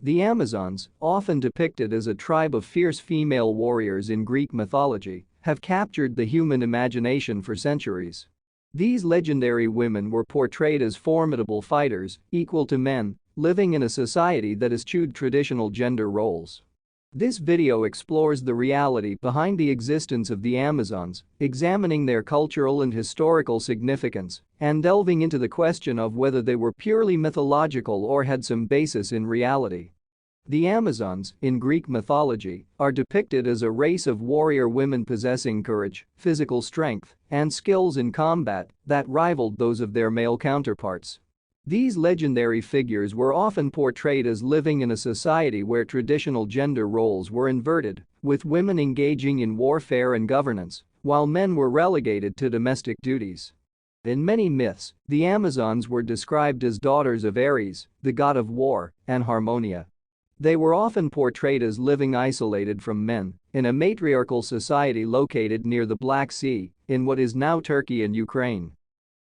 The Amazons, often depicted as a tribe of fierce female warriors in Greek mythology, have captured the human imagination for centuries. These legendary women were portrayed as formidable fighters, equal to men, living in a society that eschewed traditional gender roles. This video explores the reality behind the existence of the Amazons, examining their cultural and historical significance, and delving into the question of whether they were purely mythological or had some basis in reality. The Amazons, in Greek mythology, are depicted as a race of warrior women possessing courage, physical strength, and skills in combat that rivaled those of their male counterparts. These legendary figures were often portrayed as living in a society where traditional gender roles were inverted, with women engaging in warfare and governance, while men were relegated to domestic duties. In many myths, the Amazons were described as daughters of Ares, the god of war, and Harmonia. They were often portrayed as living isolated from men in a matriarchal society located near the Black Sea, in what is now Turkey and Ukraine.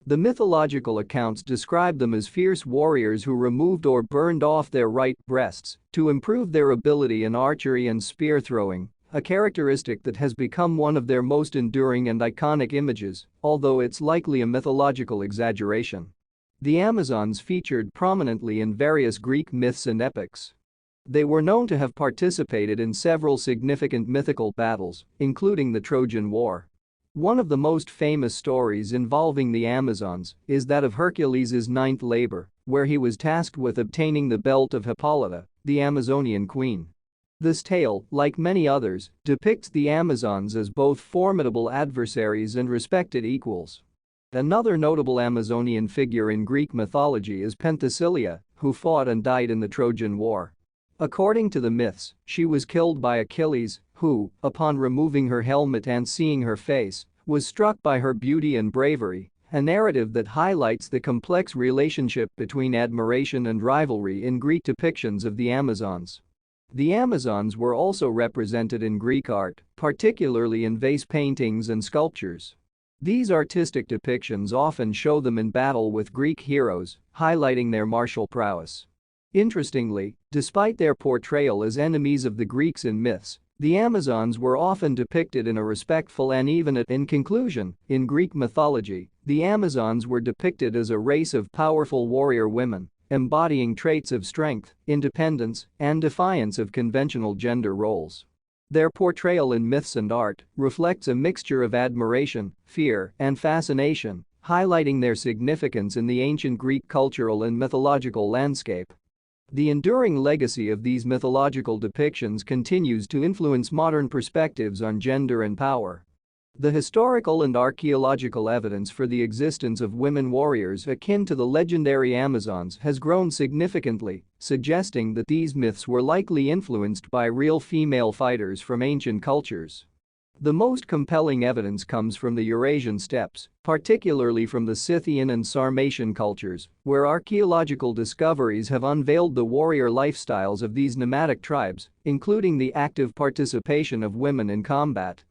The mythological accounts describe them as fierce warriors who removed or burned off their right breasts to improve their ability in archery and spear throwing, a characteristic that has become one of their most enduring and iconic images, although it's likely a mythological exaggeration. The Amazons featured prominently in various Greek myths and epics. They were known to have participated in several significant mythical battles, including the Trojan War. One of the most famous stories involving the Amazons is that of Hercules' ninth labor, where he was tasked with obtaining the belt of Hippolyta, the Amazonian queen. This tale, like many others, depicts the Amazons as both formidable adversaries and respected equals. Another notable Amazonian figure in Greek mythology is Penthesilea, who fought and died in the Trojan War. According to the myths, she was killed by Achilles, who, upon removing her helmet and seeing her face, was struck by her beauty and bravery, a narrative that highlights the complex relationship between admiration and rivalry in Greek depictions of the Amazons. The Amazons were also represented in Greek art, particularly in vase paintings and sculptures. These artistic depictions often show them in battle with Greek heroes, highlighting their martial prowess. Interestingly, despite their portrayal as enemies of the Greeks in myths, the Amazons were often depicted in a respectful and even in conclusion, in Greek mythology, the Amazons were depicted as a race of powerful warrior women, embodying traits of strength, independence, and defiance of conventional gender roles. Their portrayal in myths and art reflects a mixture of admiration, fear, and fascination, highlighting their significance in the ancient Greek cultural and mythological landscape. The enduring legacy of these mythological depictions continues to influence modern perspectives on gender and power. The historical and archaeological evidence for the existence of women warriors akin to the legendary Amazons has grown significantly, suggesting that these myths were likely influenced by real female fighters from ancient cultures. The most compelling evidence comes from the Eurasian steppes, particularly from the Scythian and Sarmatian cultures, where archaeological discoveries have unveiled the warrior lifestyles of these nomadic tribes, including the active participation of women in combat.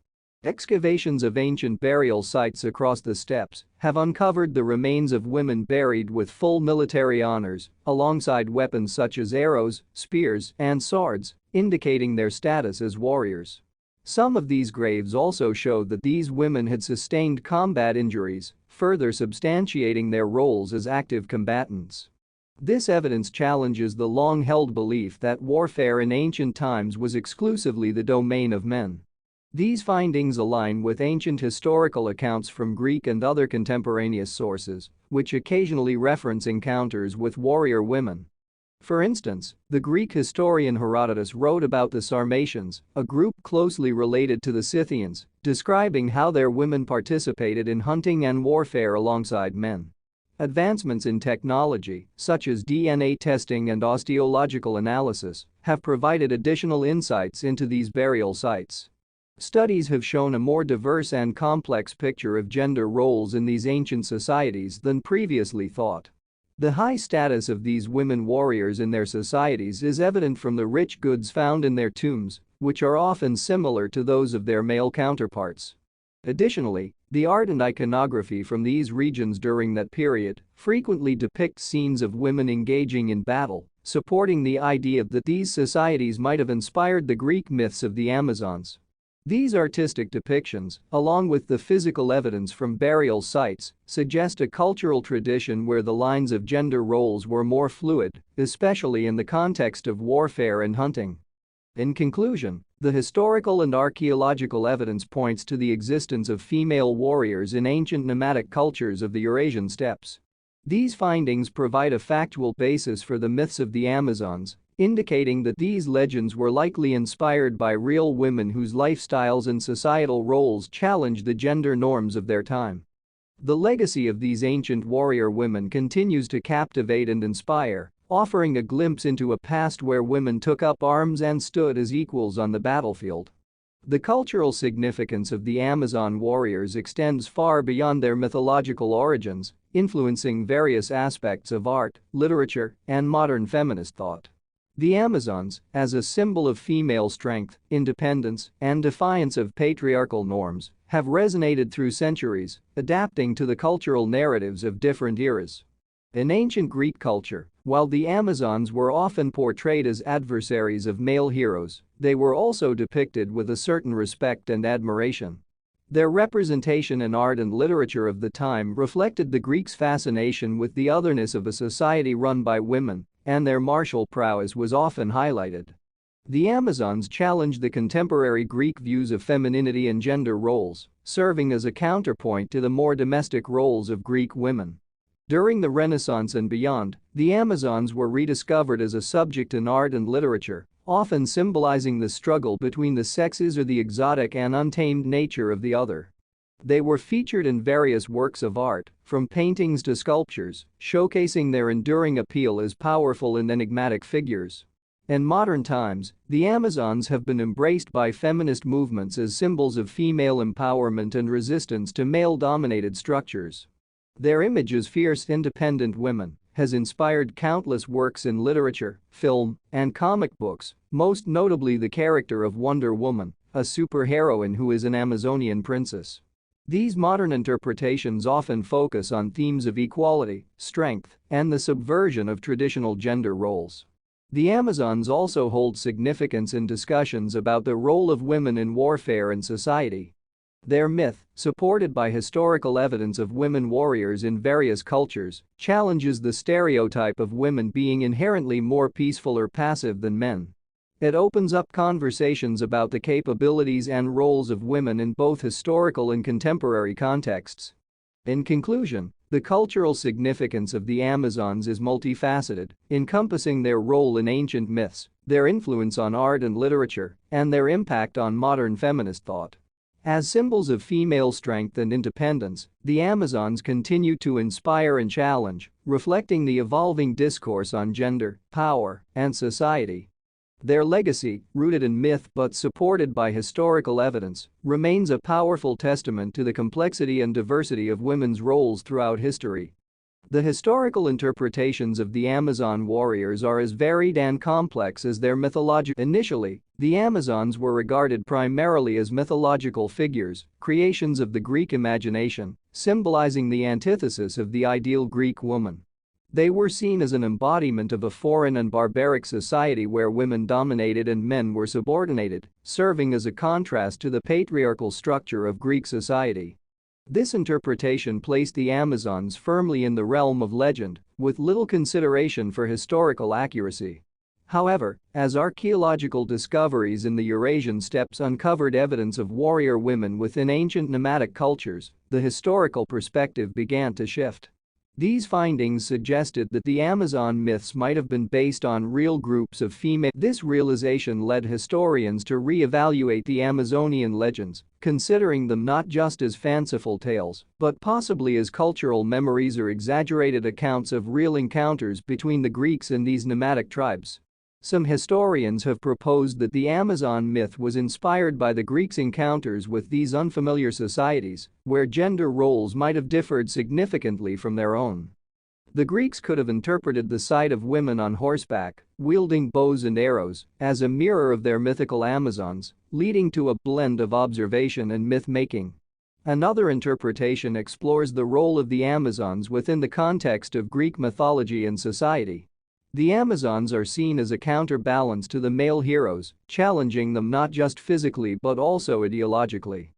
Excavations of ancient burial sites across the steppes have uncovered the remains of women buried with full military honors, alongside weapons such as arrows, spears, and swords, indicating their status as warriors. Some of these graves also show that these women had sustained combat injuries, further substantiating their roles as active combatants. This evidence challenges the long-held belief that warfare in ancient times was exclusively the domain of men. These findings align with ancient historical accounts from Greek and other contemporaneous sources, which occasionally reference encounters with warrior women. For instance, the Greek historian Herodotus wrote about the Sarmatians, a group closely related to the Scythians, describing how their women participated in hunting and warfare alongside men. Advancements in technology, such as DNA testing and osteological analysis, have provided additional insights into these burial sites. Studies have shown a more diverse and complex picture of gender roles in these ancient societies than previously thought. The high status of these women warriors in their societies is evident from the rich goods found in their tombs, which are often similar to those of their male counterparts. Additionally, the art and iconography from these regions during that period frequently depict scenes of women engaging in battle, supporting the idea that these societies might have inspired the Greek myths of the Amazons. These artistic depictions, along with the physical evidence from burial sites, suggest a cultural tradition where the lines of gender roles were more fluid, especially in the context of warfare and hunting. In conclusion, the historical and archaeological evidence points to the existence of female warriors in ancient nomadic cultures of the Eurasian steppes. These findings provide a factual basis for the myths of the Amazons, indicating that these legends were likely inspired by real women whose lifestyles and societal roles challenged the gender norms of their time. The legacy of these ancient warrior women continues to captivate and inspire, offering a glimpse into a past where women took up arms and stood as equals on the battlefield. The cultural significance of the Amazon warriors extends far beyond their mythological origins, influencing various aspects of art, literature, and modern feminist thought. The Amazons, as a symbol of female strength, independence, and defiance of patriarchal norms, have resonated through centuries, adapting to the cultural narratives of different eras. In ancient Greek culture, while the Amazons were often portrayed as adversaries of male heroes, they were also depicted with a certain respect and admiration. Their representation in art and literature of the time reflected the Greeks' fascination with the otherness of a society run by women, and their martial prowess was often highlighted. The Amazons challenged the contemporary Greek views of femininity and gender roles, serving as a counterpoint to the more domestic roles of Greek women. During the Renaissance and beyond, the Amazons were rediscovered as a subject in art and literature, often symbolizing the struggle between the sexes or the exotic and untamed nature of the other. They were featured in various works of art, from paintings to sculptures, showcasing their enduring appeal as powerful and enigmatic figures. In modern times, the Amazons have been embraced by feminist movements as symbols of female empowerment and resistance to male-dominated structures. Their image as fierce, independent women has inspired countless works in literature, film, and comic books, most notably the character of Wonder Woman, a superheroine who is an Amazonian princess. These modern interpretations often focus on themes of equality, strength, and the subversion of traditional gender roles. The Amazons also hold significance in discussions about the role of women in warfare and society. Their myth, supported by historical evidence of women warriors in various cultures, challenges the stereotype of women being inherently more peaceful or passive than men. It opens up conversations about the capabilities and roles of women in both historical and contemporary contexts. In conclusion, the cultural significance of the Amazons is multifaceted, encompassing their role in ancient myths, their influence on art and literature, and their impact on modern feminist thought. As symbols of female strength and independence, the Amazons continue to inspire and challenge, reflecting the evolving discourse on gender, power, and society. Their legacy, rooted in myth but supported by historical evidence, remains a powerful testament to the complexity and diversity of women's roles throughout history. The historical interpretations of the Amazon warriors are as varied and complex as their mythological. Initially, the Amazons were regarded primarily as mythological figures, creations of the Greek imagination, symbolizing the antithesis of the ideal Greek woman. They were seen as an embodiment of a foreign and barbaric society where women dominated and men were subordinated, serving as a contrast to the patriarchal structure of Greek society. This interpretation placed the Amazons firmly in the realm of legend, with little consideration for historical accuracy. However, as archaeological discoveries in the Eurasian steppes uncovered evidence of warrior women within ancient nomadic cultures, the historical perspective began to shift. These findings suggested that the Amazon myths might have been based on real groups of female. This realization led historians to re-evaluate the Amazonian legends, considering them not just as fanciful tales, but possibly as cultural memories or exaggerated accounts of real encounters between the Greeks and these nomadic tribes. Some historians have proposed that the Amazon myth was inspired by the Greeks' encounters with these unfamiliar societies, where gender roles might have differed significantly from their own. The Greeks could have interpreted the sight of women on horseback, wielding bows and arrows, as a mirror of their mythical Amazons, leading to a blend of observation and myth-making. Another interpretation explores the role of the Amazons within the context of Greek mythology and society. The Amazons are seen as a counterbalance to the male heroes, challenging them not just physically but also ideologically.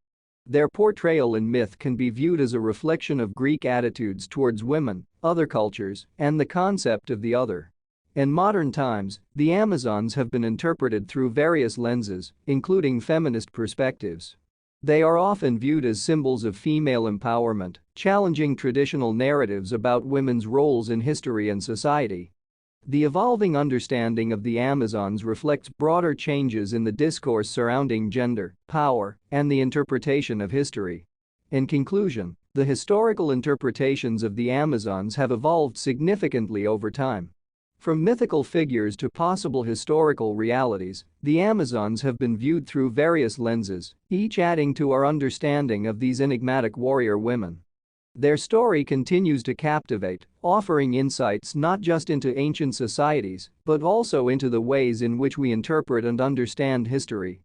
Their portrayal in myth can be viewed as a reflection of Greek attitudes towards women, other cultures, and the concept of the other. In modern times, the Amazons have been interpreted through various lenses, including feminist perspectives. They are often viewed as symbols of female empowerment, challenging traditional narratives about women's roles in history and society. The evolving understanding of the Amazons reflects broader changes in the discourse surrounding gender, power, and the interpretation of history. In conclusion, the historical interpretations of the Amazons have evolved significantly over time. From mythical figures to possible historical realities, the Amazons have been viewed through various lenses, each adding to our understanding of these enigmatic warrior women. Their story continues to captivate, offering insights not just into ancient societies, but also into the ways in which we interpret and understand history.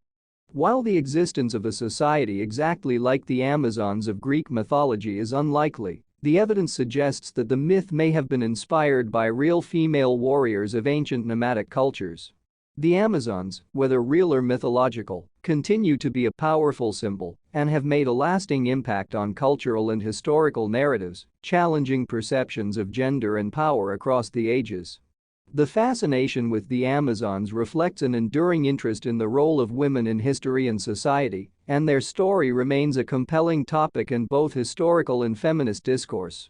While the existence of a society exactly like the Amazons of Greek mythology is unlikely, the evidence suggests that the myth may have been inspired by real female warriors of ancient nomadic cultures. The Amazons, whether real or mythological, continue to be a powerful symbol and have made a lasting impact on cultural and historical narratives, challenging perceptions of gender and power across the ages. The fascination with the Amazons reflects an enduring interest in the role of women in history and society, and their story remains a compelling topic in both historical and feminist discourse.